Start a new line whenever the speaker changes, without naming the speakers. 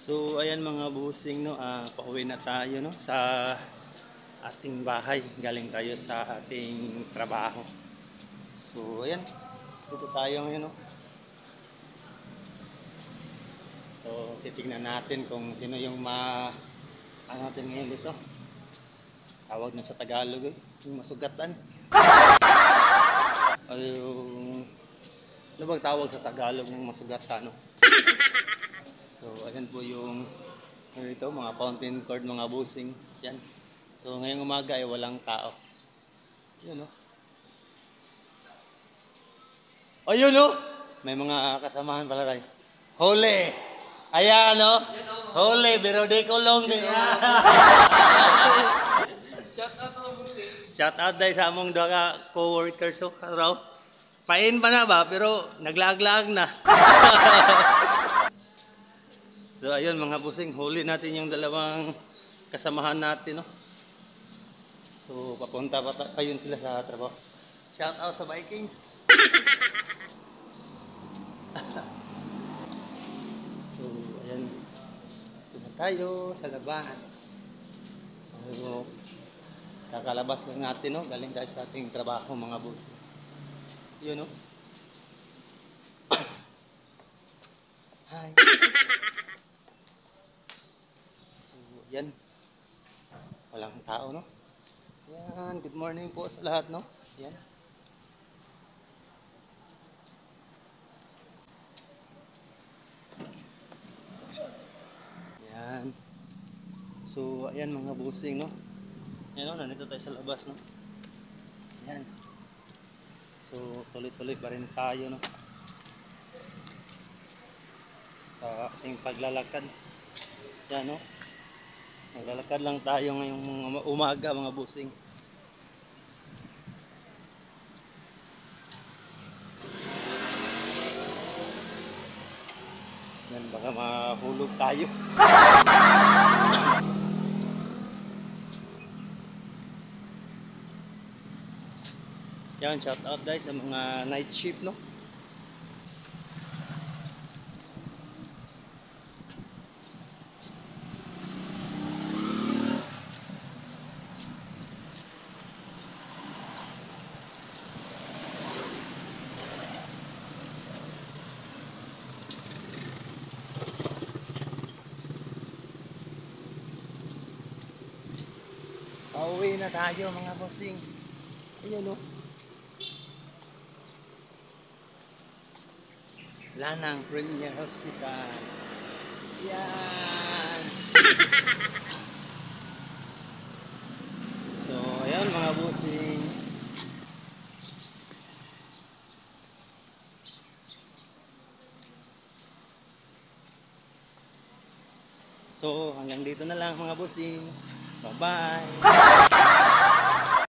So ayan mga busing no, pauwi na tayo no sa ating bahay. Galing tayo sa ating trabaho. So ayan, dito tayo ngayon no. So titingnan natin kung sino yung ano natin ngayon dito. Tawag nun sa Tagalog yung masugatan. O yung ano bang tawag sa Tagalog ng masugatan no? So ayan po yung ito, mga fountain cord, mga busing. Yan. So ngayong umaga ay walang tao. Yun no. O yun no. May mga kasamahan pala tayo. Huli! Ayan no. Huli, pero di kulong ni.
Shout out mga busing.
Shout out dahil sa among dua ka co-workers so raw. Pain pa na ba pero naglag-lag na. So ayun mga busing, huli natin yung dalawang kasamahan natin no. So papunta pa yun sila sa trabaho. Shout out sa Vikings. So ayan, punta tayo sa labas. So kakalabas lang natin no, galing tayo sa ating trabaho mga busing. Yun no. Hi. Yan. Walang tao, no? Yan. Good morning po sa lahat, no? Yan. Yan. So, ayan mga busing, no? Yan, no? Nandito tayo sa labas, no? Yan. So, tuloy-tuloy pa rin tayo, no? Sa ating paglalakad. Yan, no? Naglalakad lang tayo ngayong umaga mga busing. Yan, baka mahulog tayo. Yan, shout out guys sa mga night shift no. Pauwi na tayo mga bossing. Ayan o. Lanang Premier Hospital. Yan. So ayan mga bossing. So hanggang dito na lang mga bossing. Bye bye.